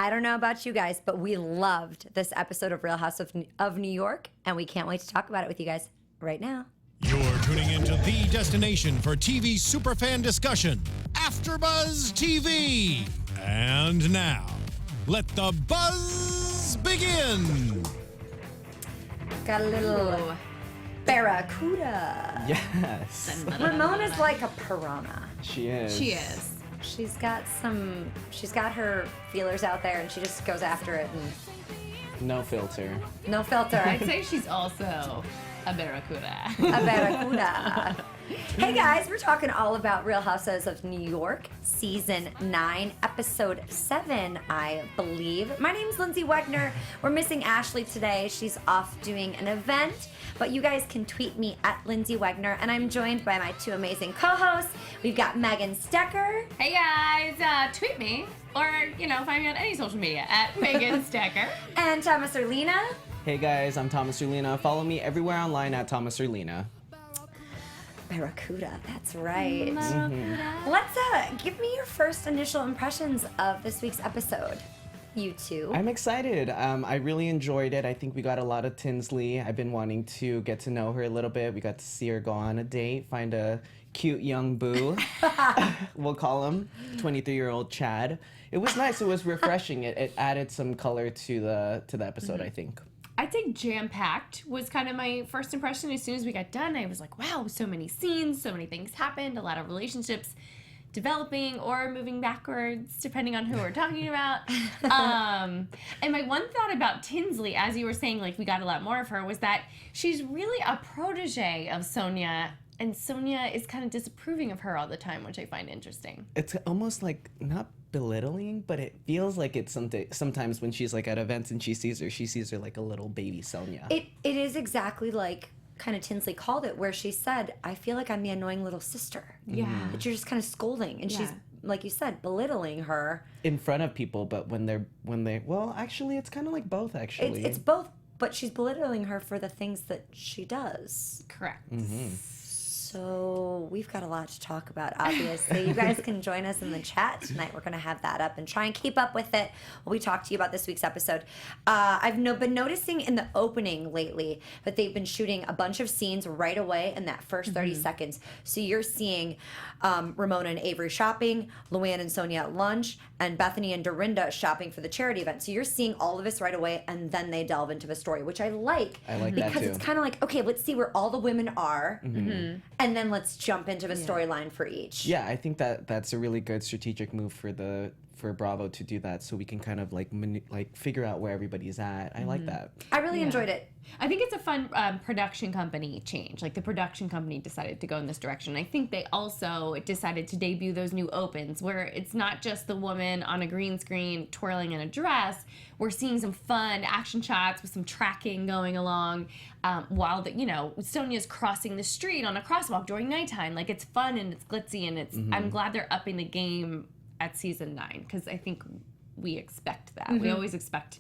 I don't know about you guys, but we loved this episode of Real House of New York, and we can't wait to talk about it with you guys right now. You're tuning into the destination for TV superfan discussion, AfterBuzz TV. And now, let the buzz begin. Got a little barracuda. Yes. Ramona's like a piranha. She is. She is. She's got her feelers out there, and she just goes after it, and No filter. no filter. I'd say she's also a barracuda. A barracuda. Hey guys, we're talking all about Real Housewives of New York, Season 9, Episode 7, I believe. My name's Lyndsey Wegner. We're missing Ashley today. She's off doing an event, but you guys can tweet me at Lyndsey Wegner, and I'm joined by my two amazing co-hosts. We've got Megan Stecher. Hey guys, tweet me or, find me on any social media at Megan Stecher. And Thomas Orlina. Hey guys, I'm Thomas Orlina. Follow me everywhere online at Thomas Orlina. Barracuda, that's right. Mm-hmm. Let's give me your first initial impressions of this week's episode, you two. I'm excited. I really enjoyed it. I think we got a lot of Tinsley. I've been wanting to get to know her a little bit. We got to see her go on a date, find a cute young boo. We'll call him 23-year-old Chad. It was nice. It was refreshing. It added some color to the episode, I think. I'd say jam-packed was kind of my first impression. As soon as we got done, I was like, wow, so many scenes, so many things happened, a lot of relationships developing or moving backwards, depending on who we're talking about. And my one thought about Tinsley, as you were saying, like, we got a lot more of her, was that she's really a protege of Sonja, and Sonja is kind of disapproving of her all the time, which I find interesting. It's almost like not belittling, but it feels like it's sometimes when she's like at events and she sees her like a little baby Sonja. It is exactly like kind of Tinsley called it, where she said, I feel like I'm the annoying little sister. Yeah. That you're just kind of scolding, and Yeah. she's, like you said, belittling her. In front of people, but when they well, actually it's kind of like both actually. It's both, but she's belittling her for the things that she does. Correct. So we've got a lot to talk about, obviously. You guys can join us in the chat tonight. We're going to have that up and try and keep up with it while we talk to you about this week's episode. I've been noticing in the opening lately that they've been shooting a bunch of scenes right away in that first 30 seconds. So you're seeing Ramona and Avery shopping, LuAnn and Sonja at lunch, and Bethenny and Dorinda shopping for the charity event. So you're seeing all of this right away, and then they delve into the story, which I like. I like because that too. it's kind of like, okay, let's see where all the women are. And then let's jump into the storyline for each. Yeah, I think that's a really good strategic move for Bravo to do that, so we can kind of like figure out where everybody's at. I like that. I really enjoyed it. I think it's a fun production company change. Like, the production company decided to go in this direction. I think they also decided to debut those new opens where it's not just the woman on a green screen twirling in a dress. We're seeing some fun action shots with some tracking going along while Sonja's crossing the street on a crosswalk during nighttime. Like, it's fun and it's glitzy, and it's. I'm glad they're upping the game at season 9, because I think we expect that. We always expect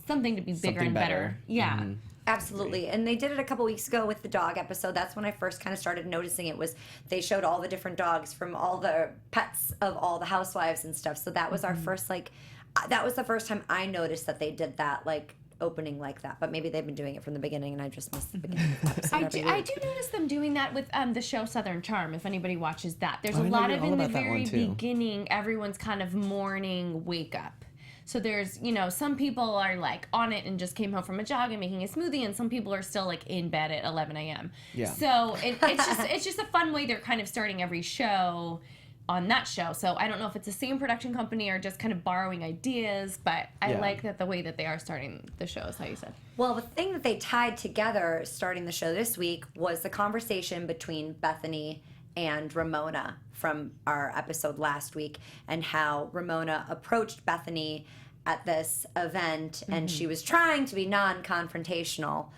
something to be bigger and better. Yeah. Absolutely. And they did it a couple weeks ago with the dog episode. That's when I first kind of started noticing it. Was they showed all the different dogs from all the pets of all the housewives and stuff. So that was our first, that was the first time I noticed that they did that, opening like that. But maybe they've been doing it from the beginning, and I just missed the beginning of the episode. I do notice them doing that with the show Southern Charm, if anybody watches that. There's I a know lot you're of, all in the about that very one, too. beginning, everyone's kind of morning wake up. So there's, some people are on it and just came home from a jog and making a smoothie, and some people are still in bed at 11 a.m. Yeah. So it's just a fun way they're kind of starting every show on that show. So I don't know if it's the same production company or just kind of borrowing ideas, but I like that the way that they are starting the show is how you said. Well, the thing that they tied together starting the show this week was the conversation between Bethenny and Ramona from our episode last week, and how Ramona approached Bethenny at this event, and she was trying to be non-confrontational,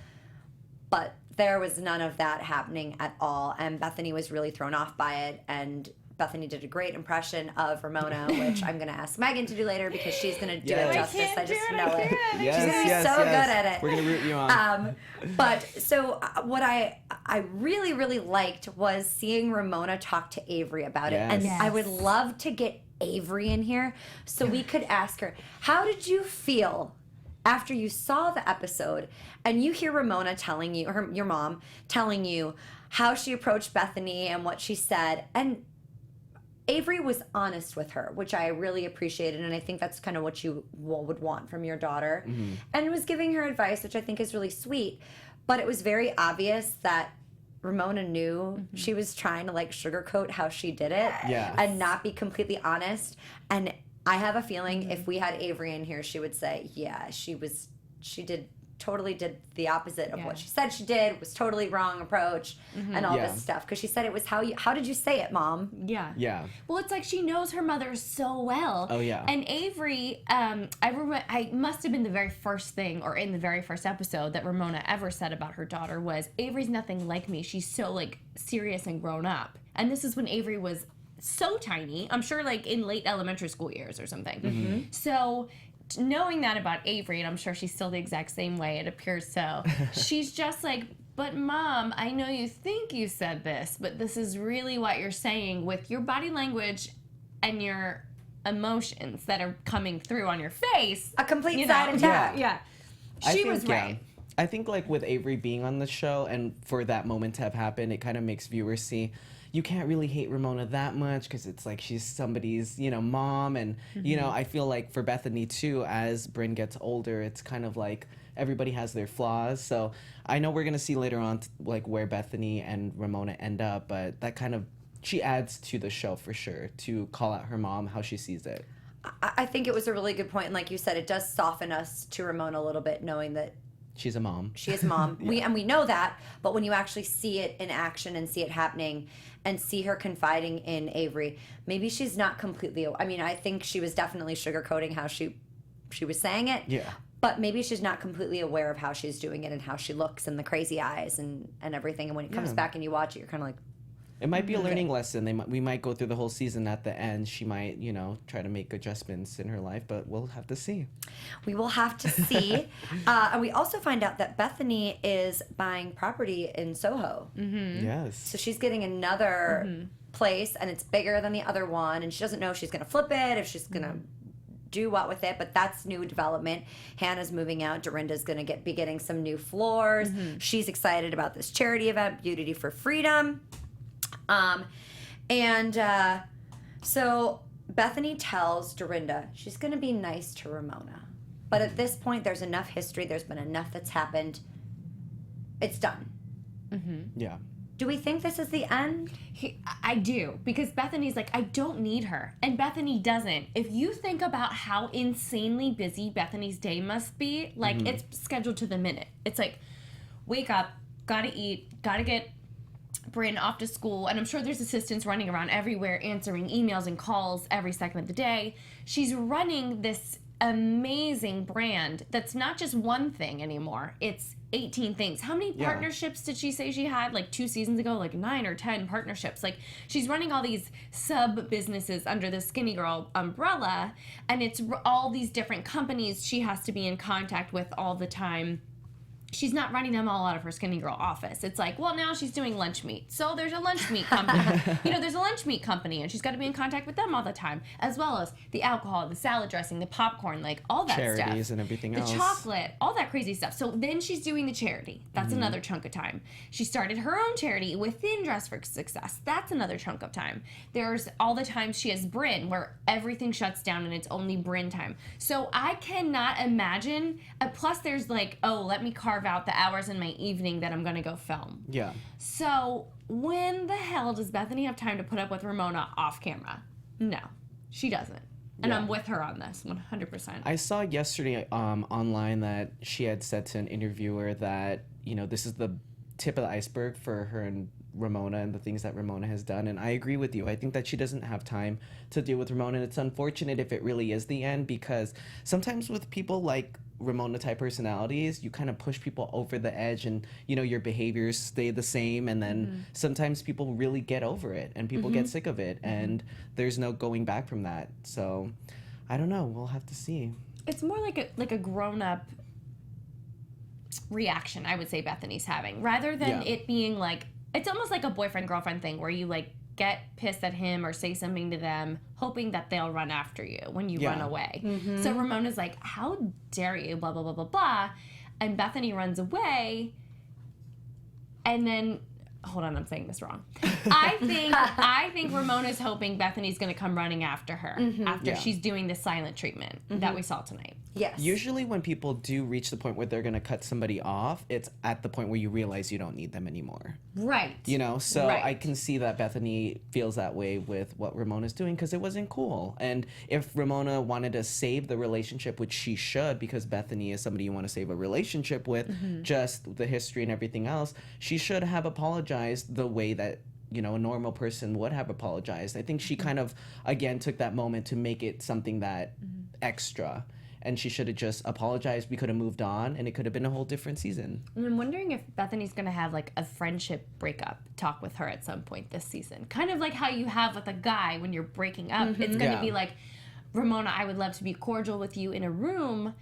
but there was none of that happening at all, and Bethenny was really thrown off by it, and Bethenny did a great impression of Ramona, which I'm going to ask Megan to do later because she's going to do it justice. I just know it. Yes, She's going to be so good at it. We're going to root you on. But so what I really, really liked was seeing Ramona talk to Avery about it. And I would love to get Avery in here so we could ask her, how did you feel after you saw the episode and you hear Ramona telling you, or your mom telling you how she approached Bethenny and what she said, and Avery was honest with her, which I really appreciated, and I think that's kind of what you would want from your daughter, and was giving her advice, which I think is really sweet, but it was very obvious that Ramona knew she was trying to like sugarcoat how she did it and not be completely honest. And I have a feeling if we had Avery in here, she would say, yeah, she totally did the opposite of what she said she did, was totally wrong approach and all this stuff. Because she said it was how did you say it, Mom? Yeah. Well, it's like she knows her mother so well. Oh, yeah. And Avery, I must have been the very first thing, or in the very first episode that Ramona ever said about her daughter was, Avery's nothing like me. She's so like serious and grown up. And this is when Avery was so tiny. I'm sure like in late elementary school years or something. So knowing that about Avery, and I'm sure she's still the exact same way, it appears so, she's just like, but Mom, I know you think you said this, but this is really what you're saying with your body language and your emotions that are coming through on your face. A complete side attack. Yeah. She was right. I think like with Avery being on the show and for that moment to have happened, it kind of makes viewers see you can't really hate Ramona that much because it's like she's somebody's, mom. And, I feel like for Bethenny too, as Brynn gets older, it's kind of like everybody has their flaws. So I know we're going to see later on like where Bethenny and Ramona end up, but that kind of, she adds to the show for sure to call out her mom, how she sees it. I think it was a really good point. And like you said, it does soften us to Ramona a little bit, knowing that she's a mom. She is a mom. We know that, but when you actually see it in action and see it happening and see her confiding in Avery, maybe she's not completely, I think she was definitely sugarcoating how she was saying it. Yeah. But maybe she's not completely aware of how she's doing it and how she looks and the crazy eyes and everything. And when it comes back and you watch it, you're kind of like, it might be a learning lesson. We might go through the whole season. At the end, she might, try to make adjustments in her life, but we'll have to see. We will have to see. And we also find out that Bethenny is buying property in Soho. Yes. So she's getting another place, and it's bigger than the other one, and she doesn't know if she's going to flip it, if she's going to do what with it, but that's new development. Hannah's moving out. Dorinda's going to be getting some new floors. She's excited about this charity event, Beauty for Freedom. So Bethenny tells Dorinda she's going to be nice to Ramona. But at this point, there's enough history. There's been enough that's happened. It's done. Yeah. Do we think this is the end? I do, because Bethenny's like, I don't need her. And Bethenny doesn't. If you think about how insanely busy Bethenny's day must be, like, it's scheduled to the minute. It's like, wake up, gotta eat, gotta get Brynn off to school, and I'm sure there's assistants running around everywhere answering emails and calls every second of the day. She's running this amazing brand that's not just one thing anymore. It's 18 things. How many partnerships did she say she had like 2 seasons ago? Like 9 or 10 partnerships. Like she's running all these sub businesses under the Skinny Girl umbrella, and it's all these different companies she has to be in contact with all the time. She's not running them all out of her Skinny Girl office. It's like, well, now she's doing lunch meat. So there's a lunch meat company. There's a lunch meat company, and she's got to be in contact with them all the time, as well as the alcohol, the salad dressing, the popcorn, like all that stuff. Charities and everything else. The chocolate, all that crazy stuff. So then she's doing the charity. That's another chunk of time. She started her own charity within Dress for Success. That's another chunk of time. There's all the times she has Brynn, where everything shuts down and it's only Brynn time. So I cannot imagine. Plus, there's like, let me carve out the hours in my evening that I'm going to go film. Yeah. So when the hell does Bethenny have time to put up with Ramona off camera? No, she doesn't. And I'm with her on this, 100%. I saw yesterday online that she had said to an interviewer that, this is the tip of the iceberg for her and Ramona and the things that Ramona has done. And I agree with you. I think that she doesn't have time to deal with Ramona. And it's unfortunate if it really is the end, because sometimes with people like Ramona type personalities, you kind of push people over the edge, and your behaviors stay the same, and then sometimes people really get over it and people get sick of it, and there's no going back from that. So I don't know, we'll have to see. It's more like a grown-up reaction, I would say, Bethenny's having, rather than it being like, it's almost like a boyfriend-girlfriend thing where you like get pissed at him or say something to them hoping that they'll run after you when you run away. So Ramona's like, how dare you, blah, blah, blah, blah, blah. And Bethenny runs away. And then, hold on, I'm saying this wrong. I think Ramona's hoping Bethenny's going to come running after her after she's doing the silent treatment that we saw tonight. Yes. Usually when people do reach the point where they're going to cut somebody off, it's at the point where you realize you don't need them anymore. Right. So I can see that Bethenny feels that way with what Ramona's doing because it wasn't cool. And if Ramona wanted to save the relationship, which she should, because Bethenny is somebody you want to save a relationship with, just the history and everything else, she should have apologized the way that a normal person would have apologized. I think she kind of, again, took that moment to make it something that extra. And she should have just apologized. We could have moved on, and it could have been a whole different season. And I'm wondering if Bethenny's going to have, like, a friendship breakup talk with her at some point this season. Kind of like how you have with a guy when you're breaking up. It's going to be like, Ramona, I would love to be cordial with you in a room.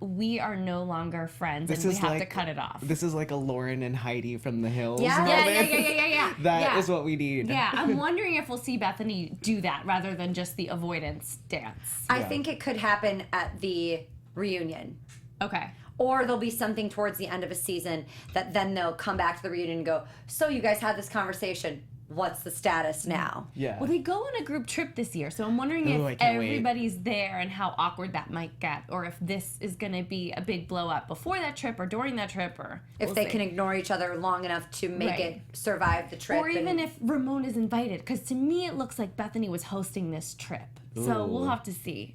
We are no longer friends, and we have to cut it off. This is like a Lauren and Heidi from The Hills Yeah. moment. That is what we need. Yeah, I'm wondering if we'll see Bethenny do that rather than just the avoidance dance. I think it could happen at the reunion. Okay. Or there'll be something towards the end of a season that then they'll come back to the reunion and go, so you guys had this conversation. What's the status now? Yeah. Well, they go on a group trip this year, so I'm wondering if everybody's there and how awkward that might get, or if this is going to be a big blow up before that trip or during that trip, or if they can ignore each other long enough to make it survive the trip. Or even if Ramona's invited, because to me it looks like Bethenny was hosting this trip. So we'll have to see.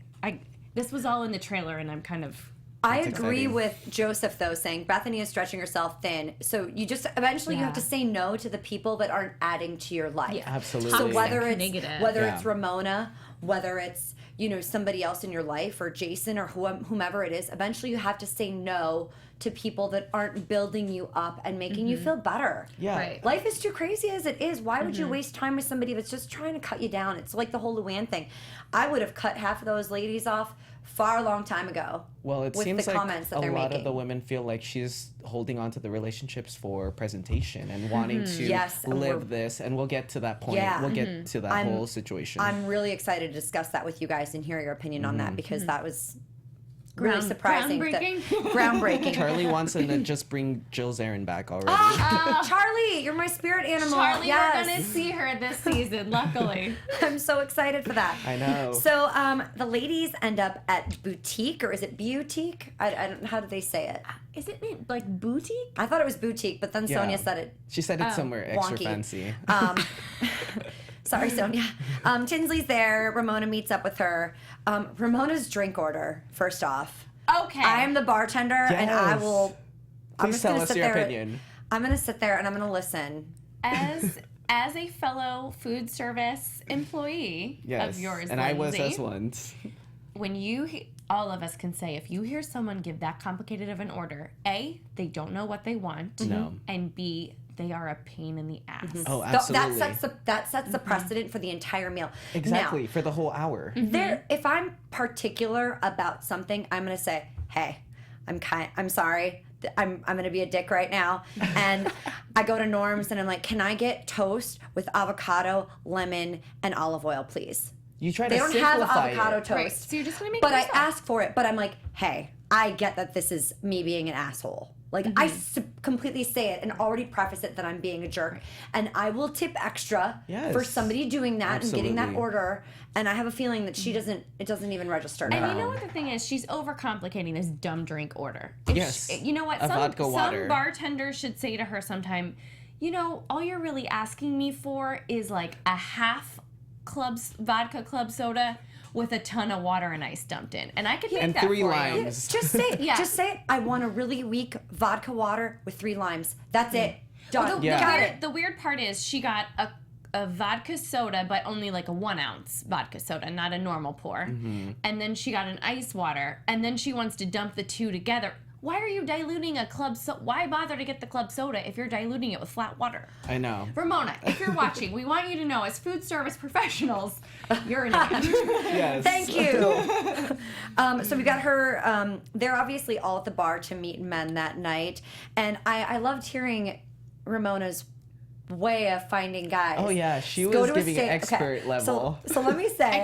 This was all in the trailer, and I'm kind of... I agree with Joseph, though, saying Bethenny is stretching herself thin. So you just eventually you have to say no to the people that aren't adding to your life. Yeah. Absolutely. So whether it's Ramona, whether it's somebody else in your life or Jason or whomever it is, eventually you have to say no to people that aren't building you up and making you feel better. Yeah. Right. Life is too crazy as it is. Why would you waste time with somebody that's just trying to cut you down? It's like the whole LuAnn thing. I would have cut half of those ladies off far long time ago. Well, it with seems the like comments that a they're lot making. of the women feel like she's holding on to the relationships for presentation and wanting to Yes, live this. And we'll get to that point. Yeah. We'll get to that whole situation. I'm really excited to discuss that with you guys and hear your opinion on that because that was really surprising. Groundbreaking. Charlie wants to just bring Jill Zarin back already. Charlie, you're my spirit animal. Charlie, yes. we're going to see her this season, luckily. I'm so excited for that. I know. So the ladies end up at Boutique, or is it Boutique? I don't know. How do they say it? Is it like boutique? I thought it was Boutique, but then Sonja said it. She said it somewhere extra wonky. fancy. Sorry, Sonja. Tinsley's there. Ramona meets up with her. Ramona's drink order, first off. Okay. I am the bartender, and I will... Please tell us your opinion. I'm going to sit there, and I'm going to listen. As a fellow food service employee of yours, and Lyndsey, I was as once. When all of us can say, if you hear someone give that complicated of an order, A, they don't know what they want. No. And B, they are a pain in the ass. Oh, absolutely. That sets the precedent for the entire meal. Exactly, Now, for the whole hour. if I'm particular about something, I'm gonna say, "Hey, I'm sorry, I'm gonna be a dick right now," and I go to Norm's and I'm like, "Can I get toast with avocado, lemon, and olive oil, please?" You try They to don't have simplify avocado it. toast, Right, so you're just gonna make but it I yourself. ask for it. But I'm like, "Hey, I get that this is me being an asshole." Like, I completely say it and already preface it that I'm being a jerk. And I will tip extra for somebody doing that and getting that Absolutely. order. And I have a feeling that it doesn't even register. And you know what the thing is? She's overcomplicating this dumb drink order. Yes. You know what? A vodka water. Some bartender should say to her sometime, all you're really asking me for is like a half vodka club soda with a ton of water and ice dumped in. And I could make And that 3 for limes. Just say it. Just say it. I want a really weak vodka water with 3 limes. That's it. Done. you. Got it. The weird part is she got a vodka soda, but only like a 1 ounce vodka soda, not a normal pour. And then she got an ice water, and then she wants to dump the two together. Why are you diluting a club soda? Why bother to get the club soda if you're diluting it with flat water? I know. Ramona, if you're watching, we want you to know, as food service professionals, you're an idiot. Yes. Thank you. So we got her. They're obviously all at the bar to meet men that night, and I loved hearing Ramona's way of finding guys. Oh yeah, she Go was to a giving steak- expert okay, level. So let me say,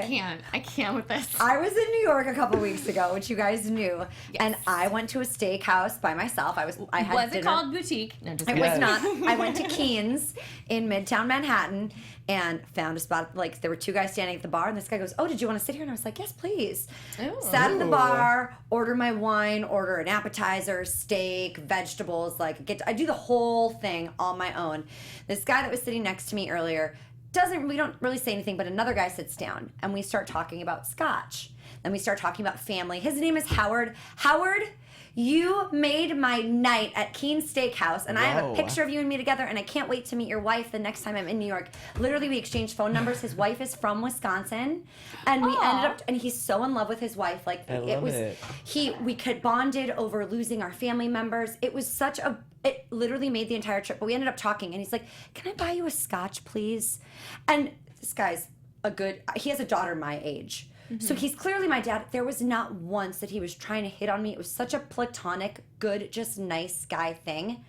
I can't with this. I was in New York a couple weeks ago, which you guys knew, and I went to a steakhouse by myself. I had Was dinner. it called Boutique? No, just It kidding. was not. I went to Keen's in Midtown Manhattan and found a spot. Like, there were two guys standing at the bar, and this guy goes, "Oh, did you want to sit here?" And I was like, "Yes, please." Ooh. Sat at the Ooh. bar, order my wine, order an appetizer, steak, vegetables. Like, I do the whole thing on my own. This guy that was sitting next to me earlier we don't really say anything, but another guy sits down, and we start talking about scotch. Then we start talking about family. His name is Howard. Howard, you made my night at Keen's Steakhouse, and I have a Whoa. picture of you and me together, and I can't wait to meet your wife the next time I'm in New York. Literally, we exchanged phone numbers. His wife is from Wisconsin, and we ended up, and he's so in love with his wife. Like, I love it. we could bonded over losing our family members. It was it literally made the entire trip, but we ended up talking, and he's like, "Can I buy you a scotch, please?" And this guy's he has a daughter my age. So he's clearly my dad. There was not once that he was trying to hit on me. It was such a platonic, good, just nice guy thing.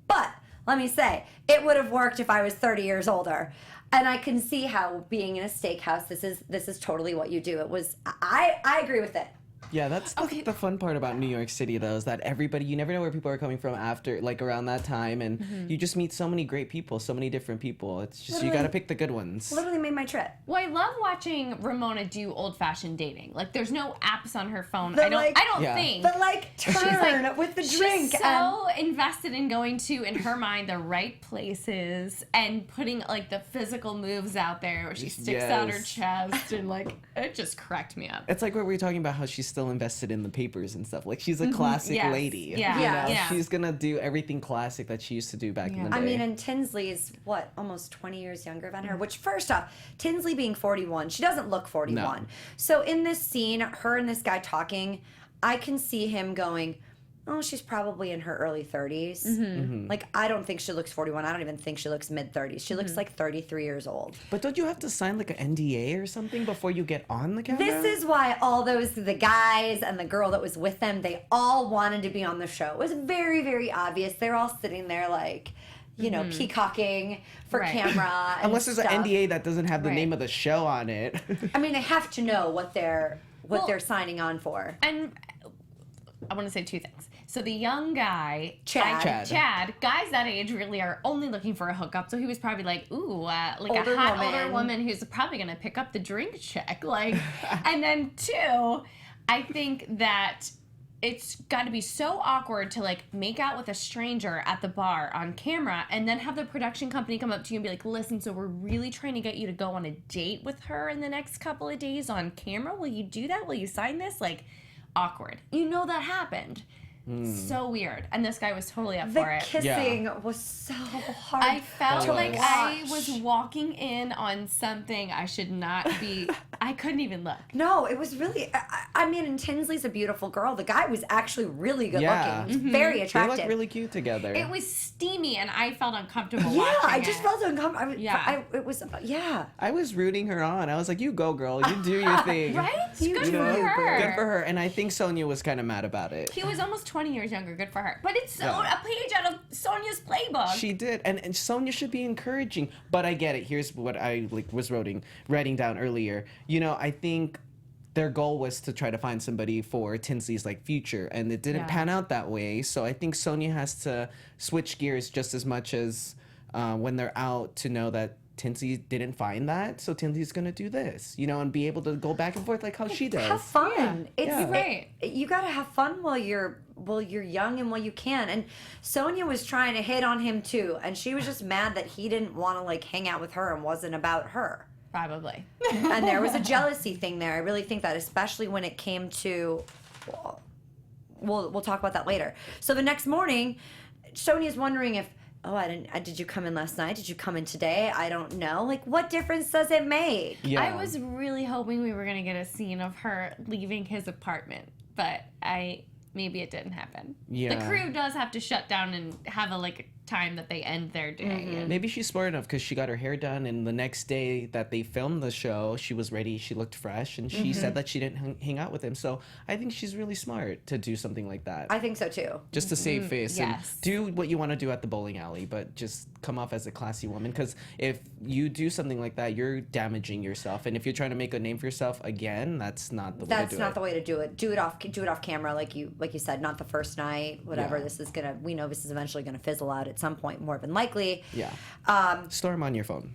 But let me say, it would have worked if I was 30 years older. And I can see how being in a steakhouse, this is totally what you do. It was I agree with it. Yeah, that's the fun part about New York City, though, is that everybody, you never know where people are coming from after, like, around that time, and you just meet so many great people, so many different people. It's just, you gotta pick the good ones. Literally made my trip. Well, I love watching Ramona do old-fashioned dating. Like, there's no apps on her phone. The, I don't Yeah. think. The, like, turn with the drink. She's so invested in going to, in her mind, the right places and putting, like, the physical moves out there where she sticks out her Yes. chest, and, like, it just cracked me up. It's like what we were talking about, how she's still invested in the papers and stuff. Like, she's a classic Yes. lady. Yeah. You Yeah. know? Yeah. She's gonna do everything classic that she used to do back in the day. I mean, and Tinsley's, almost 20 years younger than her, which, first off, Tinsley being 41, she doesn't look 41. No. So in this scene, her and this guy talking, I can see him going, "Oh, she's probably in her early 30s. Like, I don't think she looks 41. I don't even think she looks mid-30s. She looks like 33 years old. But don't you have to sign, like, an NDA or something before you get on the camera? This is why the guys and the girl that was with them, they all wanted to be on the show. It was very, very obvious. They're all sitting there like, peacocking for Right. camera. And Unless there's stuff. an NDA that doesn't have the Right. name of the show on it. I mean, they have to know what they're signing on for. And I want to say two things. So the young guy, Chad. guys that age really are only looking for a hookup. So he was probably like, ooh, like Older a hot woman. older woman who's probably going to pick up the drink check. Like, and then two, I think that it's got to be so awkward to, like, make out with a stranger at the bar on camera and then have the production company come up to you and be like, "Listen, so we're really trying to get you to go on a date with her in the next couple of days on camera. Will you do that? Will you sign this?" Like, awkward. You know that happened. So weird. And this guy was totally up The for it. kissing was so hard. I felt That like was. I was walking in on something I should not be. I couldn't even look. No, it was really. I mean, and Tinsley's a beautiful girl. The guy was actually really good Yeah. looking. Very They attractive. look really cute together. It was steamy, and I felt uncomfortable yeah, watching I just it. felt uncomfortable. Yeah. It was. Yeah. I was rooting her on. I was like, "You go, girl. You do your thing." Right? You Good do. for her. Good for her. And I think Sonja was kind of mad about it. He was almost 20 years younger. Good for her. But it's so Yeah. a page out of Sonja's playbook. She did, and Sonja should be encouraging. But I get it. Here's what I was writing down earlier. I think their goal was to try to find somebody for Tinsley's future, and it didn't pan out that way. So I think Sonja has to switch gears just as much as when they're out to know that Tinsley didn't find that, so Tinsley's gonna do this, and be able to go back and forth like how she does. Have fun. It's Yeah. Right. You gotta have fun while you're young and while you can. And Sonja was trying to hit on him too, and she was just mad that he didn't want to hang out with her and wasn't about her. Probably. And there was a jealousy thing there. I really think that, especially when it came to. We'll talk about that later. So the next morning, Sonja's wondering if oh, did you come in last night? Did you come in today? I don't know. Like, what difference does it make? Yeah. I was really hoping we were going to get a scene of her leaving his apartment, but maybe it didn't happen. Yeah. The crew does have to shut down and have a time that they end their day. Mm-hmm. Maybe she's smart enough because she got her hair done, and the next day that they filmed the show, she was ready, she looked fresh, and she said that she didn't hang out with him. So I think she's really smart to do something like that. I think so too. Just to save face yes. and do what you want to do at the bowling alley, but just come off as a classy woman. Because if you do something like that, you're damaging yourself, and if you're trying to make a name for yourself again, that's not the way to do it. That's not the way to do it. Do it off camera, like you said, not the first night. Whatever. Yeah. We know this is eventually gonna fizzle out at some point, more than likely. Yeah. Store them on your phone.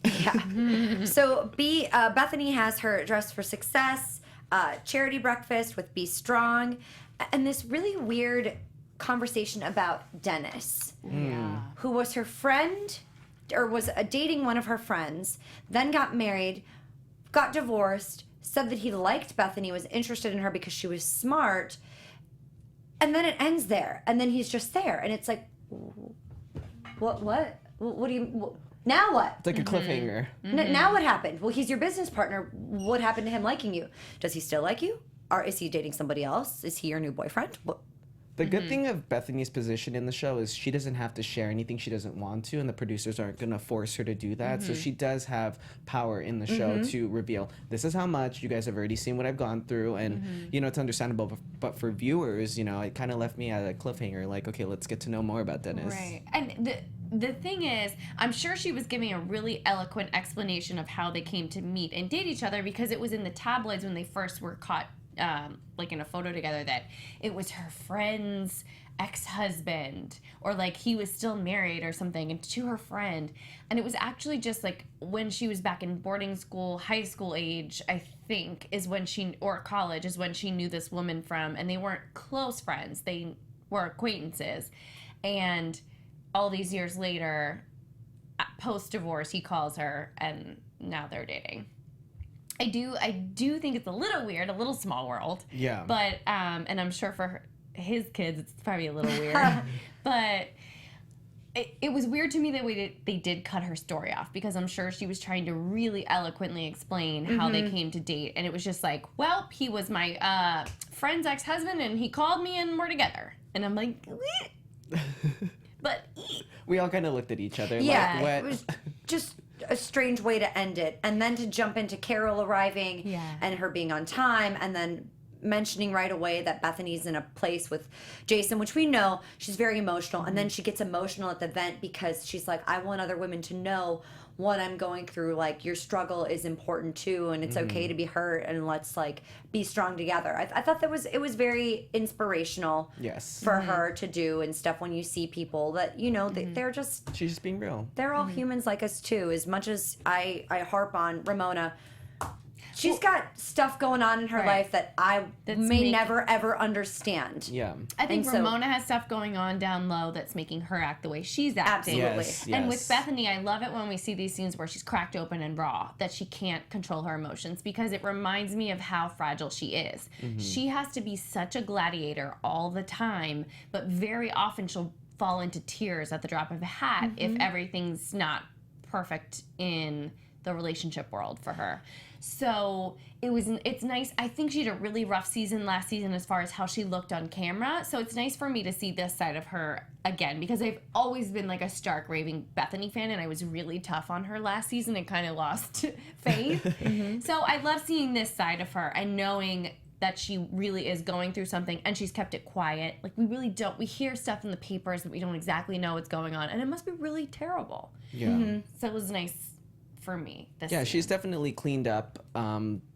Yeah. So Bethenny has her Dress for Success charity breakfast with Be Strong, and this really weird conversation about Dennis, who was her friend, or was dating one of her friends, then got married, got divorced, said that he liked Bethenny, was interested in her because she was smart, and then it ends there, and then he's just there, and it's like, what do you, now what? It's like a cliffhanger. Now what happened? Well, he's your business partner. What happened to him liking you? Does he still like you? Or is he dating somebody else? Is he your new boyfriend? The good thing of Bethenny's position in the show is she doesn't have to share anything she doesn't want to, and the producers aren't going to force her to do that. So she does have power in the show to reveal, this is how much, you guys have already seen what I've gone through, and, it's understandable. But for viewers, it kind of left me at a cliffhanger, like, okay, let's get to know more about Dennis. Right. And the thing is, I'm sure she was giving a really eloquent explanation of how they came to meet and date each other, because it was in the tabloids when they first were caught in a photo together that it was her friend's ex-husband, or he was still married or something, and to her friend. And it was actually just when she was back in boarding school, high school age, I think, or college, is when she knew this woman from, and they weren't close friends, they were acquaintances. And all these years later, post-divorce, he calls her, and now they're dating. I do think it's a little weird, a little small world. Yeah. But and I'm sure for his kids it's probably a little weird. But it was weird to me that they did cut her story off, because I'm sure she was trying to really eloquently explain how they came to date, and it was just like, well, he was my friend's ex-husband, and he called me, and we're together. And I'm like, but we all kind of looked at each other. Yeah, like, what? it was just a strange way to end it, and then to jump into Carole arriving and her being on time, and then mentioning right away that Bethenny's in a place with Jason, which we know she's very emotional, and then she gets emotional at the event because she's like, I want other women to know what I'm going through, your struggle is important too, and it's okay to be hurt, and let's be strong together. I thought it was very inspirational for her to do and stuff, when you see people that they're just, she's just being real. they're all humans like us too. As much as I harp on Ramona, she's got stuff going on in her life that I may never ever understand. Yeah. I think Ramona has stuff going on down low that's making her act the way she's acting. Absolutely. Yes, And with Bethenny, I love it when we see these scenes where she's cracked open and raw, that she can't control her emotions, because it reminds me of how fragile she is. She has to be such a gladiator all the time, but very often she'll fall into tears at the drop of a hat if everything's not perfect in the relationship world for her. So it's nice. I think she had a really rough season last season as far as how she looked on camera. So it's nice for me to see this side of her again, because I've always been a stark raving Bethenny fan, and I was really tough on her last season and kind of lost faith. So I love seeing this side of her and knowing that she really is going through something, and she's kept it quiet. We hear stuff in the papers that we don't exactly know what's going on, and it must be really terrible. Yeah. So it was nice for me. She's definitely cleaned up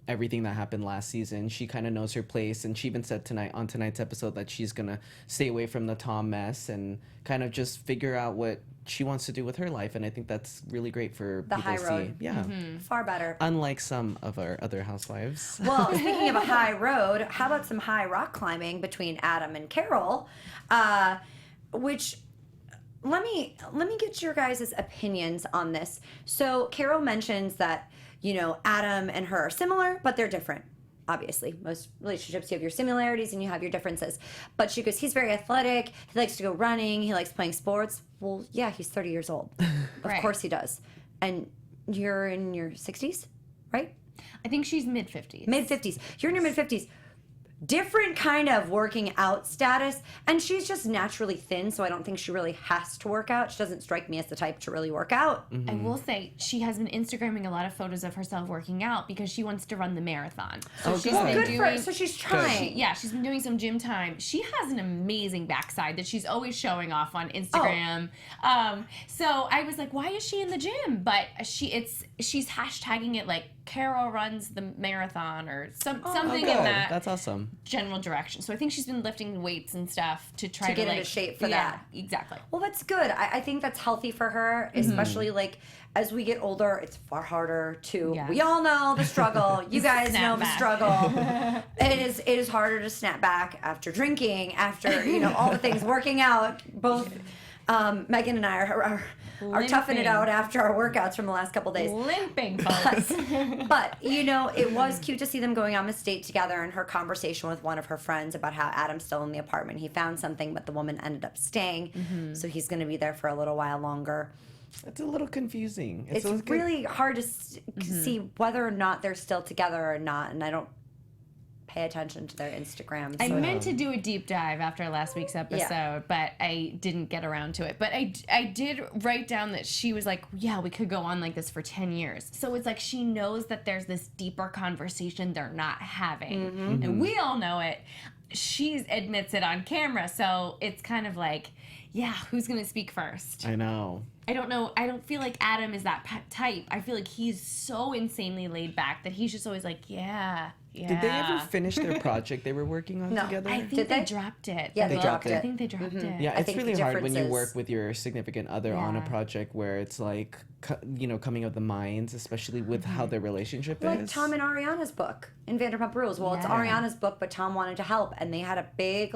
everything that happened last season. She kind of knows her place, and she even said on tonight's episode that she's gonna stay away from the Tom mess and kind of just figure out what she wants to do with her life. And I think that's really great for The people high to road. see. Yeah, Far better. unlike some of our other housewives. Well, speaking of a high road, how about some high rock climbing between Adam and Carole, which. Let me get your guys' opinions on this. So Carole mentions that, Adam and her are similar, but they're different. obviously, most relationships, you have your similarities and you have your differences. But she goes, he's very athletic. He likes to go running. He likes playing sports. Well, yeah, he's 30 years old. Of course he does. And you're in your 60s, right? I think she's mid-50s. Mid-50s. You're in your mid-50s. Different kind of working out status, and she's just naturally thin, so I don't think she really has to work out. She doesn't strike me as the type to really work out. I will say she has been Instagramming a lot of photos of herself working out because she wants to run the marathon. So she's been Good doing, for her. So she's trying. she's been doing some gym time. She has an amazing backside that she's always showing off on Instagram. So I was like, why is she in the gym? But she's hashtagging it like Carole runs the marathon or something in that. That's awesome. General direction. So I think she's been lifting weights and stuff to try to get like, into shape for that. Exactly. Well, that's good. I think that's healthy for her, especially like as we get older, it's far harder to. Yes. We all know the struggle. You guys Snap know the back. struggle. It is harder to snap back after drinking, after all the things, working out. Both Megan and I are toughing it out after our workouts from the last couple days. Limping, folks. But, it was cute to see them going on this date together, and her conversation with one of her friends about how Adam's still in the apartment. He found something, but the woman ended up staying, so he's going to be there for a little while longer. It's a little confusing. It's really hard to see whether or not they're still together or not, and I don't pay attention to their Instagram. I meant to do a deep dive after last week's episode, but I didn't get around to it. But I did write down that she was like, yeah, we could go on like this for 10 years. So it's like she knows that there's this deeper conversation they're not having. And we all know it. She admits it on camera. So it's kind of like, yeah, who's going to speak first? I know. I don't know. I don't feel like Adam is that type. I feel like he's so insanely laid back that he's just always like, yeah. Did they ever finish their project they were working on together? I think they dropped it. Yeah, they dropped it. I think they dropped it. Yeah, I it's think really the hard when you difference work is- with your significant other on a project where it's like, coming of the minds, especially with how their relationship Like is. Tom and Ariana's book in Vanderpump Rules. Well, it's Ariana's book, but Tom wanted to help, and they had a big,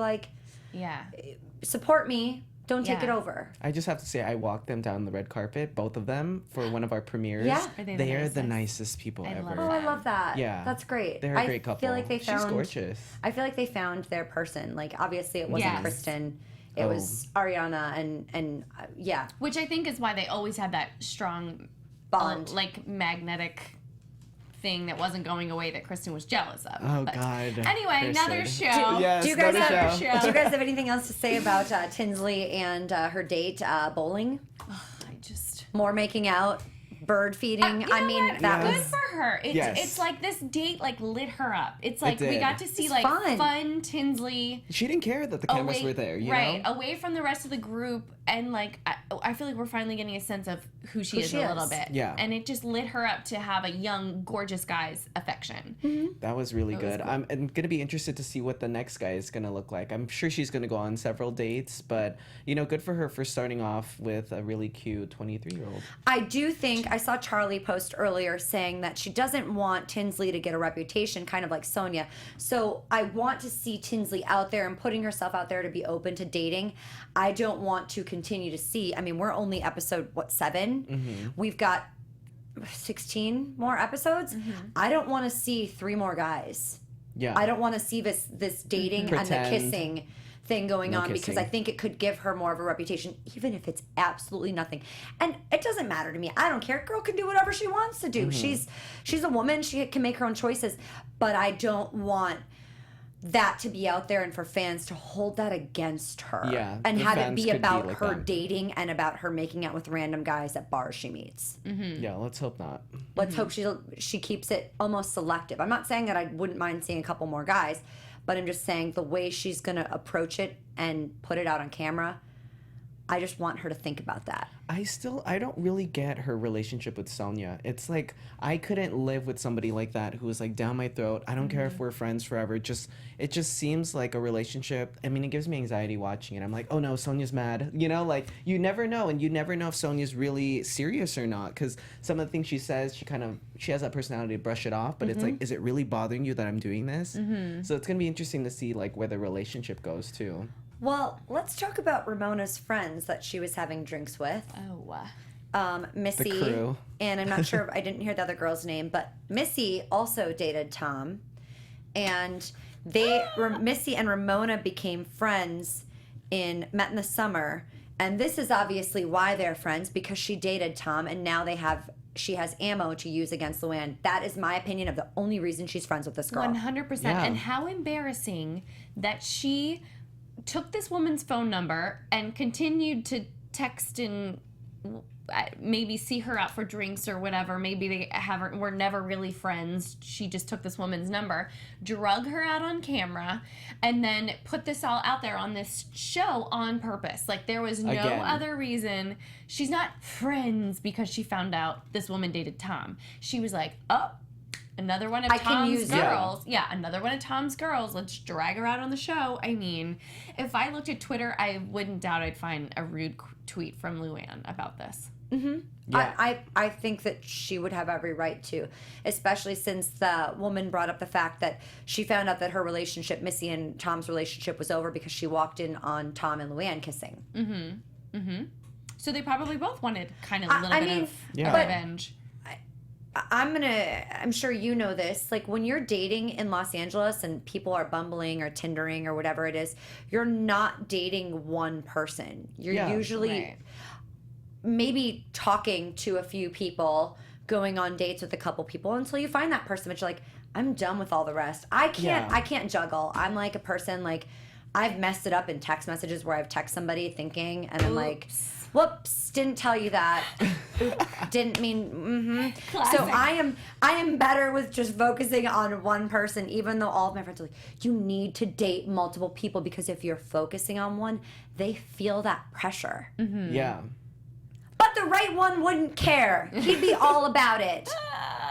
support me. Don't take it over. I just have to say, I walked them down the red carpet, both of them, for one of our premieres. Yeah. Are they They are the nicest? nicest people ever. Oh, I love that. Yeah. That's great. They're a great I couple. feel like they found. She's gorgeous. I feel like they found their person. Like, obviously, it wasn't Yes. Kristen. It was Ariana, and yeah. Which I think is why they always had that strong Bond. magnetic thing that wasn't going away that Kristen was jealous of. Oh, But God. anyway, another Kristen. show. Yes, Do you guys another have show. Do you guys have anything else to say about Tinsley and her date bowling? I just More making out, bird feeding. You know I mean, what? that good was. for her. It's Yes. it's like this date lit her up. It's like we did. got to see It's like fun. fun Tinsley. She didn't care that the cameras were there, you right, know? away from the rest of the group, and like I feel like we're finally getting a sense of who she is she a is. little bit. Yeah. And it just lit her up to have a young, gorgeous guy's affection. That was really was good. cool. I'm going to be interested to see what the next guy is going to look like. I'm sure she's going to go on several dates, but, good for her for starting off with a really cute 23-year-old. I do think I saw Charlie post earlier saying that she doesn't want Tinsley to get a reputation, kind of like Sonja. So I want to see Tinsley out there and putting herself out there to be open to dating. I don't want to continue to see. I mean, we're only episode 7. We've got 16 more episodes. I don't want to see 3 more guys. Yeah. I don't want to see this dating and the Pretend. kissing thing going No on because kissing. I think it could give her more of a reputation, even if it's absolutely nothing. And it doesn't matter to me. I don't care. Girl can do whatever she wants to do. She's a woman. She can make her own choices. But I don't want that to be out there and for fans to hold that against her. Yeah, And the have it fans be could be about like her that. dating and about her making out with random guys at bars she meets. Yeah, let's hope not. Let's hope she keeps it almost selective. I'm not saying that I wouldn't mind seeing a couple more guys, but I'm just saying the way she's going to approach it and put it out on camera, I just want her to think about that. I don't really get her relationship with Sonja. It's like, I couldn't live with somebody like that who was like down my throat. I don't care if we're friends forever. It just seems like a relationship. I mean, it gives me anxiety watching it. I'm like, oh no, Sonja's mad. Like, you never know. And you never know if Sonja's really serious or not. Because some of the things she says, she has that personality to brush it off. But it's like, is it really bothering you that I'm doing this? So it's going to be interesting to see like where the relationship goes too. Well, let's talk about Ramona's friends that she was having drinks with. Oh, Missy. The crew. And I'm not sure, I didn't hear the other girl's name, but Missy also dated Tom. and Missy and Ramona became friends met in the summer, and this is obviously why they're friends, because she dated Tom, and now she has ammo to use against LuAnn. That is my opinion of the only reason she's friends with this girl. 100%. Yeah. And how embarrassing that she took this woman's phone number and continued to text and maybe see her out for drinks or whatever. Maybe they were never really friends. She just took this woman's number, drug her out on camera, and then put this all out there on this show on purpose. Like, there was no other reason. She's not friends because she found out this woman dated Tom. She was like, oh, another one of Tom's girls. Yeah, another one of Tom's girls. Let's drag her out on the show. I mean, if I looked at Twitter, I wouldn't doubt I'd find a rude tweet from LuAnn about this. Mm-hmm. Yeah. I think that she would have every right to, especially since the woman brought up the fact that she found out that her relationship, Missy and Tom's relationship, was over because she walked in on Tom and LuAnn kissing. Mm-hmm. Mm-hmm. So they probably both wanted kind of a little bit of revenge. I'm sure you know this, like when you're dating in Los Angeles and people are bumbling or Tindering or whatever it is, you're not dating one person. You're usually maybe talking to a few people, going on dates with a couple people until you find that person, but you're like, I'm done with all the rest. I can't juggle. I'm like a person, like, I've messed it up in text messages where I've texted somebody thinking, and I'm like, whoops, didn't tell you that. Didn't mean, So I am better with just focusing on one person, even though all of my friends are like, you need to date multiple people, because if you're focusing on one, they feel that pressure. Mm-hmm. Yeah. But the right one wouldn't care. He'd be all about it.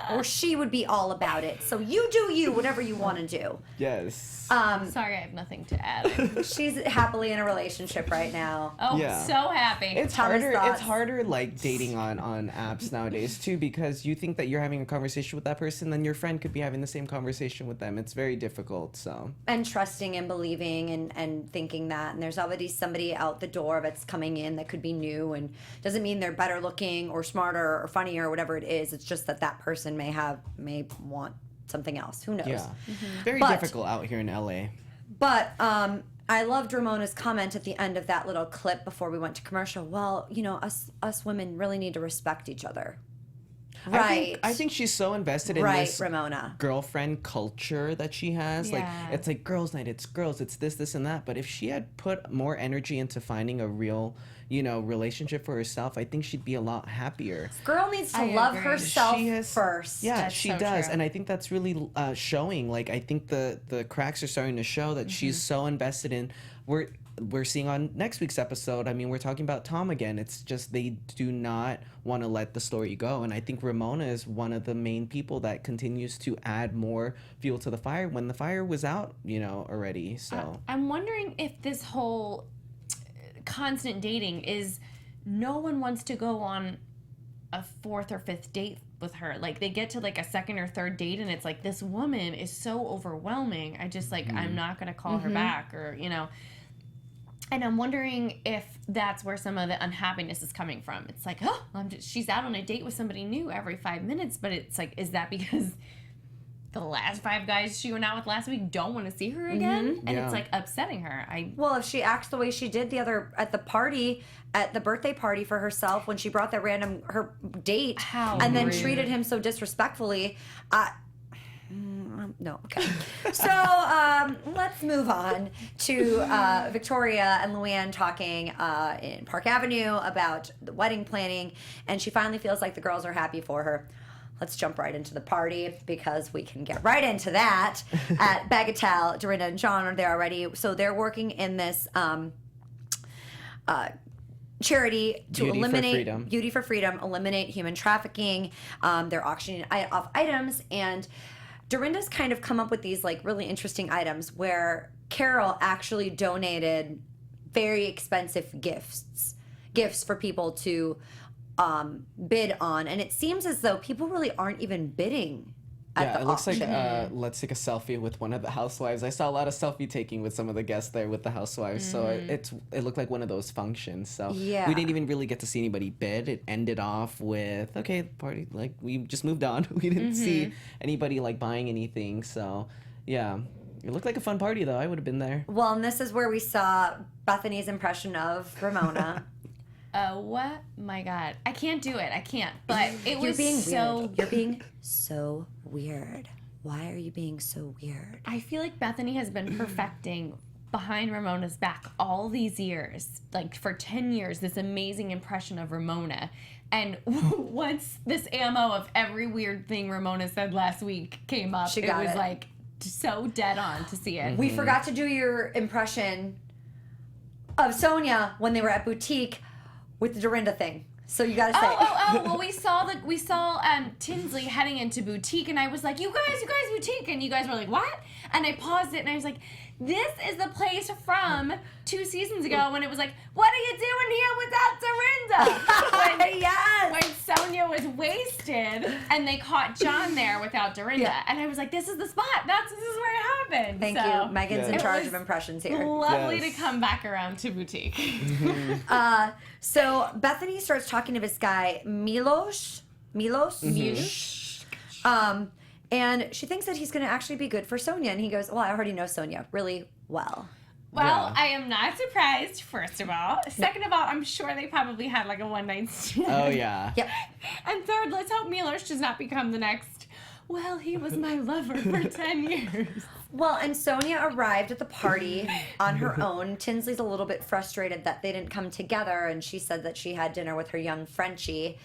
Or she would be all about it. So you do you, whatever you want to do. Yes. Sorry, I have nothing to add. She's happily in a relationship right now. Oh, so happy. It's harder like dating on apps nowadays too, because you think that you're having a conversation with that person, then your friend could be having the same conversation with them. It's very difficult. So. And trusting and believing and thinking that, and there's already somebody out the door that's coming in that could be new, and doesn't mean they're better looking or smarter or funnier or whatever it is. It's just that person may want something else. Who knows? Yeah. Mm-hmm. Very difficult out here in LA. But I loved Ramona's comment at the end of that little clip before we went to commercial. Well, us women really need to respect each other. Right. I think she's so invested in this Ramona. girlfriend culture that she has. Yeah. Like, it's like girls' night, it's girls, it's this and that. But if she had put more energy into finding a real, relationship for herself, I think she'd be a lot happier. Girl needs to love herself first. Yeah, that's she so does. true. And I think that's really showing. Like, I think the cracks are starting to show that she's so invested in. We're seeing on next week's episode, I mean, we're talking about Tom again. It's just they do not want to let the story go. And I think Ramona is one of the main people that continues to add more fuel to the fire when the fire was out, already. So I'm wondering if this whole constant dating is no one wants to go on a fourth or fifth date with her. Like, they get to like a second or third date and it's like, this woman is so overwhelming. I just I'm not going to call her back, or, And I'm wondering if that's where some of the unhappiness is coming from. It's like, she's out on a date with somebody new every 5 minutes, but it's like, is that because the last 5 guys she went out with last week don't want to see her again? And it's like upsetting her. Well, if she acts the way she did at the birthday party for herself, when she brought that her date and then treated him so disrespectfully, no, okay. So let's move on to Victoria and LuAnn talking in Park Avenue about the wedding planning, and she finally feels like the girls are happy for her. Let's jump right into the party, because we can get right into that. At Bagatelle, Dorinda and John are there already. So they're working in this charity to eliminate Beauty for Freedom, eliminate human trafficking. They're auctioning off items, and Dorinda's kind of come up with these like really interesting items where Carole actually donated very expensive gifts for people to bid on, and it seems as though people really aren't even bidding at the looks auction. like let's take a selfie with one of the housewives. I saw a lot of selfie taking with some of the guests there with the housewives, so it looked like one of those functions. So we didn't even really get to see anybody bid. It ended off with, okay, party, like, we just moved on. We didn't see anybody like buying anything. So Yeah. It looked like a fun party, though. I would have been there. Well, and this is where we saw Bethenny's impression of Ramona. What? My God. I can't do it. I can't. But it was weird. You're being so weird. Why are you being so weird? I feel like Bethenny has been perfecting behind Ramona's back all these years, like for 10 years, this amazing impression of Ramona. And once this ammo of every weird thing Ramona said last week came up, it was like so dead on to see it. We forgot to do your impression of Sonja when they were at Boutique with the Dorinda thing. So you gotta say. Well, we saw Tinsley heading into Boutique, and I was like, you guys, Boutique, and you guys were like, what? And I paused it, and I was like, this is the place from 2 seasons ago when it was like, what are you doing here without Dorinda? When Sonja was wasted, and they caught John there without Dorinda, and I was like, this is the spot. This is where it happened. Thank you. Megan's in charge of impressions here. Lovely to come back around to Boutique. So Bethenny starts talking to this guy, Milos. And she thinks that he's going to actually be good for Sonja. And he goes, well, I already know Sonja really well. Well, I am not surprised, first of all. Second of all, I'm sure they probably had like a one-night stand. Oh, yeah. Yep. And third, let's hope Milos does not become the next, well, he was my lover for 10 years. Well, and Sonja arrived at the party on her own. Tinsley's a little bit frustrated that they didn't come together, and she said that she had dinner with her young Frenchie.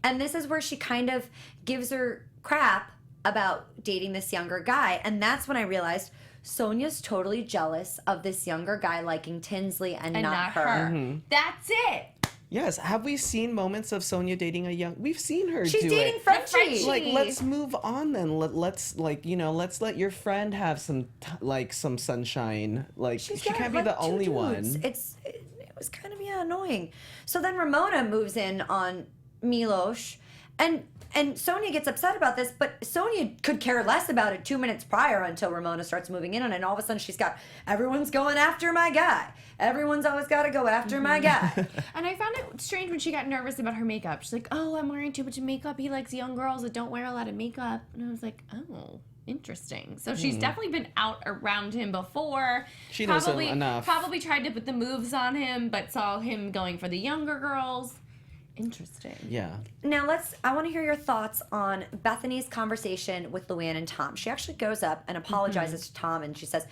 And this is where she kind of gives her crap about dating this younger guy. And that's when I realized Sonja's totally jealous of this younger guy liking Tinsley and not her. That's it. Yes. Have we seen moments of Sonja dating a young... We've seen her She's do dating it. Frenchie. Like, let's move on then. Let's let your friend have some sunshine. Like, she can't be the only one. It was kind of annoying. So then Ramona moves in on Milos, and Sonja gets upset about this, but Sonja could care less about it 2 minutes prior until Ramona starts moving in on it, and all of a sudden she's got, everyone's going after my guy. Everyone's always got to go after my guy. And I found it strange when she got nervous about her makeup. She's like, oh, I'm wearing too much makeup. He likes young girls that don't wear a lot of makeup. And I was like, oh, interesting. So she's definitely been out around him before. She knows him enough. Probably tried to put the moves on him, but saw him going for the younger girls. Interesting. Yeah. Now I want to hear your thoughts on Bethenny's conversation with LuAnn and Tom. She actually goes up and apologizes to Tom, and she says,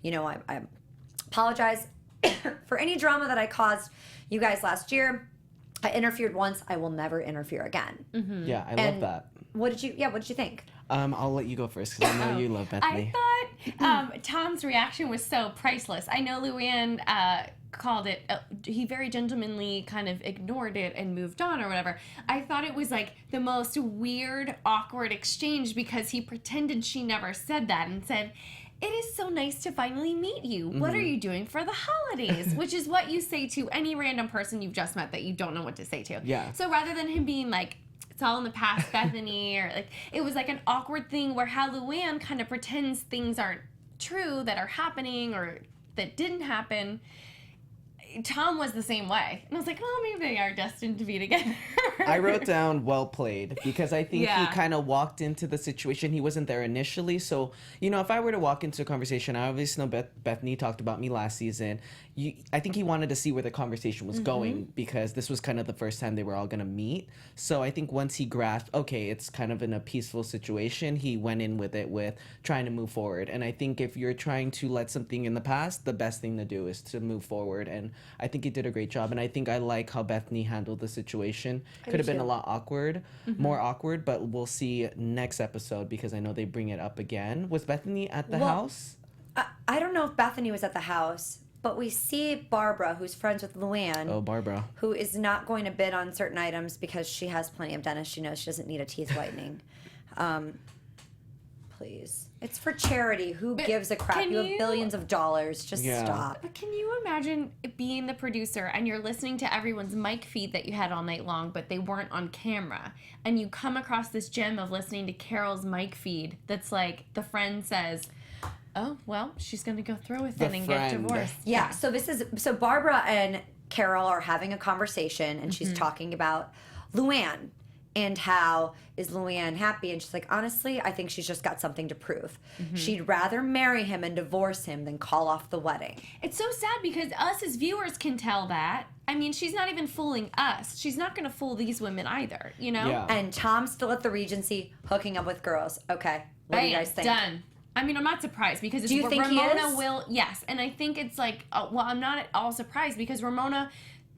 I apologize for any drama that I caused you guys last year. I interfered once. I will never interfere again. Yeah, I love that. What did you think? I'll let you go first because I know you love Bethenny. I thought Tom's reaction was so priceless. I know LuAnn called it, he very gentlemanly kind of ignored it and moved on or whatever. I thought it was like the most weird, awkward exchange because he pretended she never said that and said, it is so nice to finally meet you. What are you doing for the holidays? Which is what you say to any random person you've just met that you don't know what to say to. Yeah. So rather than him being like, it's all in the past, Bethenny, or like, it was like an awkward thing where how LuAnn kind of pretends things aren't true that are happening or that didn't happen. Tom was the same way. And I was like, oh, maybe they are destined to be together. I wrote down well played because I think he kind of walked into the situation. He wasn't there initially. So, if I were to walk into a conversation, I obviously know Bethenny talked about me last season. I think he wanted to see where the conversation was going because this was kind of the first time they were all going to meet. So I think once he grasped, okay, it's kind of in a peaceful situation, he went in with it with trying to move forward. And I think if you're trying to let something in the past, the best thing to do is to move forward. And I think he did a great job. And I think I like how Bethenny handled the situation. Could have been a lot awkward, more awkward, but we'll see next episode because I know they bring it up again. Was Bethenny at the house? I don't know if Bethenny was at the house, but we see Barbara, who's friends with LuAnn. Oh, Barbara. Who is not going to bid on certain items because she has plenty of dentists. She knows she doesn't need a teeth whitening. Please. It's for charity. Who gives a crap? You have billions of dollars. Just stop. But can you imagine being the producer and you're listening to everyone's mic feed that you had all night long, but they weren't on camera, and you come across this gem of listening to Carole's mic feed that's like the friend says, oh, well, she's going to go through with it and get divorced. Yeah, so Barbara and Carole are having a conversation, and she's talking about LuAnn. and how is LuAnn happy? And she's like, honestly, I think she's just got something to prove. She'd rather marry him and divorce him than call off the wedding. It's so sad because us as viewers can tell that. I mean, she's not even fooling us. She's not going to fool these women either, you know? Yeah. And Tom's still at the Regency hooking up with girls. Okay, what do you guys think? Done. I mean, I'm not surprised because it's Do you think Ramona he is? will, yes. And I think it's like, well, I'm not at all surprised because Ramona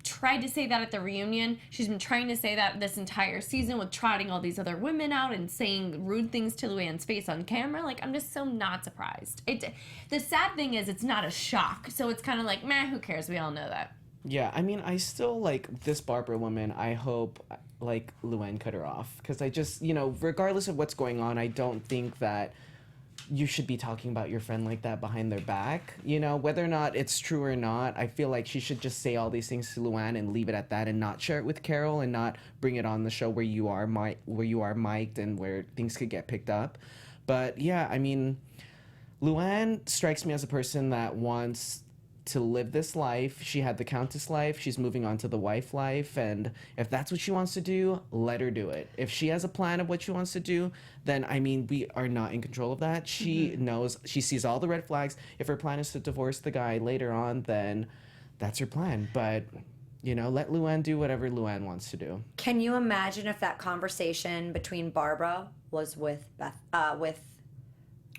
tried to say that at the reunion. She's been trying to say that this entire season with trotting all these other women out and saying rude things to LuAnn's face on camera. Like, I'm just so not surprised. The sad thing is it's not a shock. So it's kind of like, meh, who cares? We all know that. Yeah, I mean, I still, like, this Barbara woman, I hope, like, LuAnn cut her off. Because I just, you know, regardless of what's going on, I don't think that you should be talking about your friend like that behind their back. You know, whether or not it's true or not, I feel like she should just say all these things to LuAnn and leave it at that and not share it with Carole and not bring it on the show where you are mic'd and where things could get picked up. But, yeah, I mean, LuAnn strikes me as a person that wants to live this life. She had the Countess life. She's moving on to the wife life. And if that's what she wants to do, let her do it. If she has a plan of what she wants to do, then, I mean, we are not in control of that. She knows, she sees all the red flags. If her plan is to divorce the guy later on, then that's her plan. But, you know, let LuAnn do whatever LuAnn wants to do. Can you imagine if that conversation between Barbara was with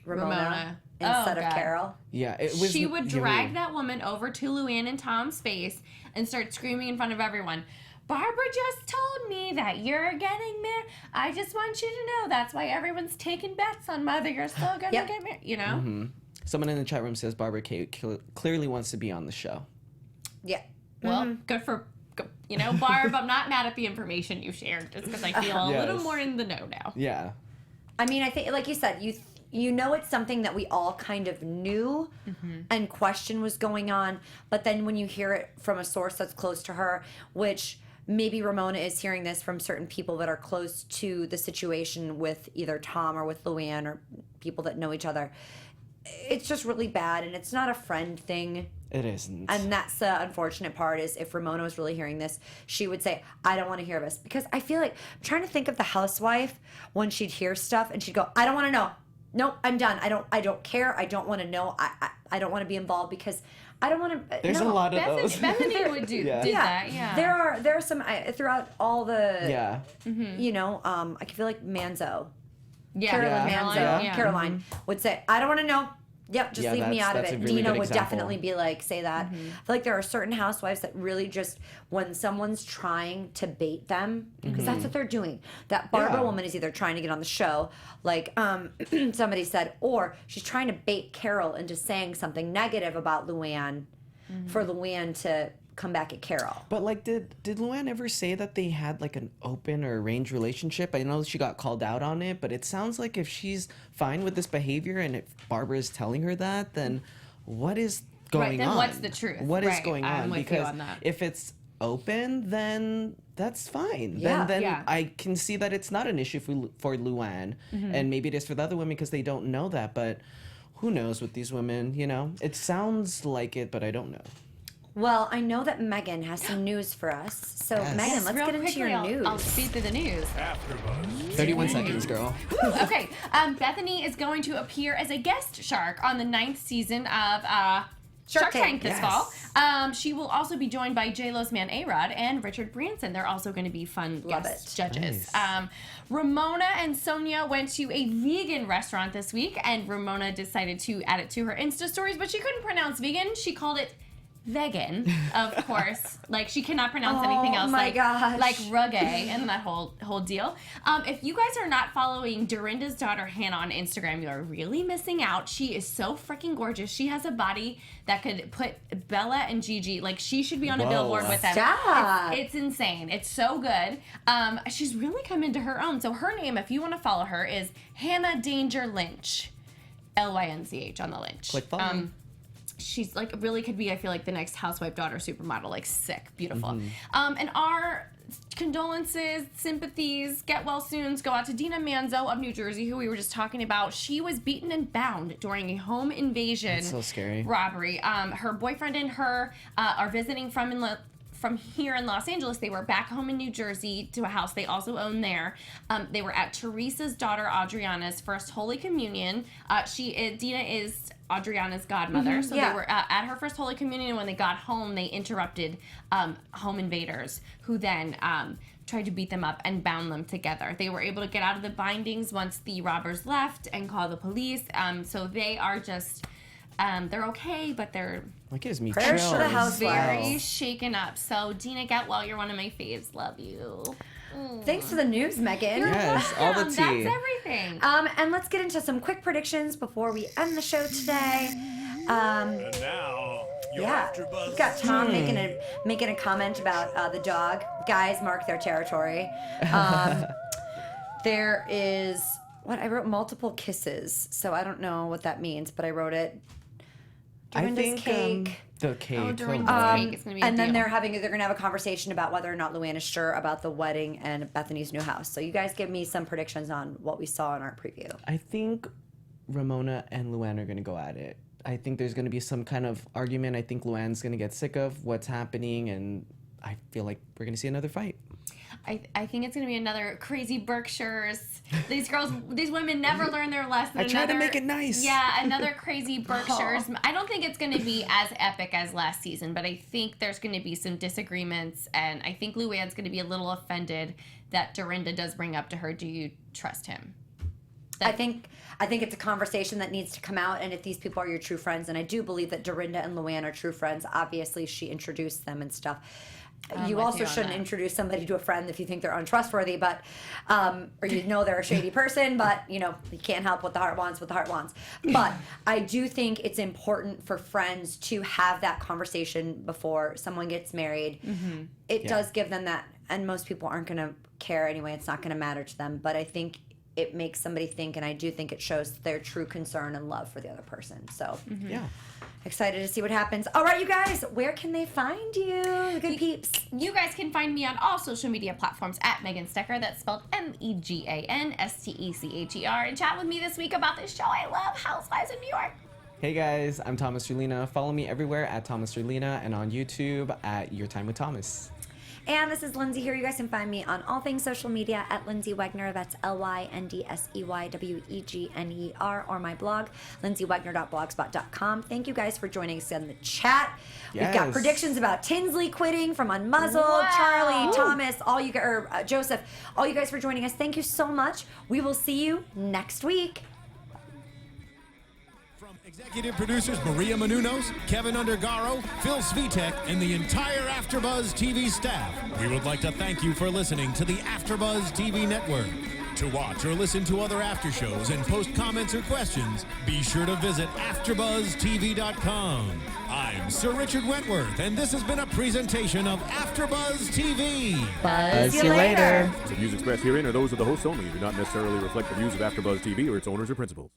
Ramona instead of God. Carole? Yeah, it was. She would drag that woman over to LuAnn and Tom's face and start screaming in front of everyone. Barbara just told me that you're getting married. I just want you to know that's why everyone's taking bets on whether you're still gonna get married. You know. Someone in the chat room says Barbara clearly wants to be on the show. Yeah. Well, good for. You know, Barb, I'm not mad at the information you shared just because I feel a little more in the know now. Yeah. I mean, I think, like you said, you know it's something that we all kind of knew and question was going on, but then when you hear it from a source that's close to her, which maybe Ramona is hearing this from certain people that are close to the situation with either Tom or with LuAnn or people that know each other, it's just really bad, and it's not a friend thing. It isn't. And that's the unfortunate part, is if Ramona was really hearing this, she would say, I don't want to hear this. Because I feel like, I'm trying to think of the housewife when she'd hear stuff and she'd go, I don't want to know. Nope, I'm done. I don't care. I don't want to know. I don't want to be involved because I don't want to. There's a lot of those. Bethenny would did that. Yeah. There are some throughout all the. Yeah. You know, I can feel like Manzo. Yeah. Caroline Manzo. Yeah. Caroline would say, I don't want to know. Yep, just leave me out of that's it. a really Dina good would example. definitely be like, say that. I feel like there are certain housewives that really just, when someone's trying to bait them, because that's what they're doing. That Barbara woman is either trying to get on the show, like somebody said, or she's trying to bait Carole into saying something negative about LuAnn for LuAnn to come back at Carole. But like, did LuAnn ever say that they had like an open or arranged relationship? I know she got called out on it, but it sounds like if she's fine with this behavior and if Barbara is telling her that, then what is going on? Then what's the truth? What is Right, going on? I'm with you Because on that. if it's open, then that's fine. Yeah. Then Yeah. I can see that it's not an issue for LuAnn, and maybe it is for the other women because they don't know that. But who knows with these women? You know, it sounds like it, but I don't know. Well, I know that Megan has some news for us. So, Yes. Megan, let's Real get into quickly, your I'll news. speed through the news. 31 seconds, girl. Okay, Bethenny is going to appear as a guest shark on the 9th season of Shark Tank this Yes. fall. She will also be joined by J-Lo's man A-Rod and Richard Branson. They're also going to be fun Love guest it. judges. Nice. Ramona and Sonja went to a vegan restaurant this week, and Ramona decided to add it to her Insta stories, but she couldn't pronounce vegan. She called it vegan, of course. Like, she cannot pronounce anything else. my like, gosh. like rugge and that whole deal. If you guys are not following Dorinda's daughter Hannah on Instagram, you are really missing out. She is so freaking gorgeous. She has a body that could put Bella and Gigi, like, she should be on a Whoa. billboard with them. Stop. It's insane. It's so good. She's really come into her own. So her name, if you want to follow her, is Hannah Danger Lynch. Lynch on the Lynch. Click follow. She's like really could be, I feel like, the next housewife daughter supermodel, like sick, beautiful. Mm-hmm. And our condolences, sympathies, get well soons go out to Dina Manzo of New Jersey, who we were just talking about. She was beaten and bound during a home invasion That's so scary. robbery. Her boyfriend and her are visiting from from here in Los Angeles. They were back home in New Jersey to a house they also own there. They were at Teresa's daughter Adriana's first Holy Communion. Dina is Adriana's godmother, so they were at her first Holy Communion, and when they got home, they interrupted home invaders, who then tried to beat them up and bound them together. They were able to get out of the bindings once the robbers left and call the police. So they are just, they're okay, but they're That gives me Prayers chills. to the housewives. very shaken up. So Dina, get well. You're one of my faves. Love you. Thanks for the news, Megan. Yes, all the tea. That's everything. And let's get into some quick predictions before we end the show today. And now, your AfterBuzz. We've got Tom making a comment about the dog. Guys, mark their territory. There is I wrote multiple kisses, so I don't know what that means, but I wrote it. Dorinda's cake. The cake. Oh, Dorinda's cake. It's gonna be a And then deal. they're gonna have a conversation about whether or not LuAnn is sure about the wedding and Bethenny's new house. So you guys give me some predictions on what we saw in our preview. I think Ramona and LuAnn are going to go at it. I think there's going to be some kind of argument. I think LuAnn's going to get sick of what's happening, and I feel like we're going to see another fight. I think it's going to be another crazy Berkshires. These women never learn their lesson. I try to make it nice. Yeah, another crazy Berkshires. I don't think it's going to be as epic as last season, but I think there's going to be some disagreements, and I think LuAnn's going to be a little offended that Dorinda does bring up to her, do you trust him? I think it's a conversation that needs to come out, and if these people are your true friends, and I do believe that Dorinda and LuAnn are true friends. Obviously, she introduced them and stuff. You also shouldn't introduce somebody to a friend if you think they're untrustworthy, but or you know they're a shady person, but you can't help what the heart wants. But I do think it's important for friends to have that conversation before someone gets married. Mm-hmm. It does give them that, and most people aren't going to care anyway. It's not going to matter to them, but I think it makes somebody think, and I do think it shows their true concern and love for the other person. So, Yeah. Excited to see what happens. All right, you guys, where can they find you, the good peeps? You guys can find me on all social media platforms at Megan Stecher. That's spelled MEGANSTECHER. And chat with me this week about this show I love, Housewives of New York. Hey guys, I'm Thomas Orlina. Follow me everywhere at Thomas Orlina and on YouTube at Your Time with Thomas. And this is Lyndsey here. You guys can find me on all things social media at Lyndsey Wegner. That's LYNDSEYWEGNER, or my blog, lyndseyWegner.blogspot.com. Thank you guys for joining us in the chat. Yes. We've got predictions about Tinsley quitting from Unmuzzled, Wow. Charlie, Thomas, Joseph, all you guys for joining us. Thank you so much. We will see you next week. Executive producers Maria Menounos, Kevin Undergaro, Phil Svitek, and the entire AfterBuzz TV staff. We would like to thank you for listening to the AfterBuzz TV network. To watch or listen to other after shows and post comments or questions, be sure to visit AfterBuzzTV.com. I'm Sir Richard Wentworth, and this has been a presentation of AfterBuzz TV. Buzz you later. The views expressed herein are those of the hosts only and do not necessarily reflect the views of AfterBuzz TV or its owners or principals.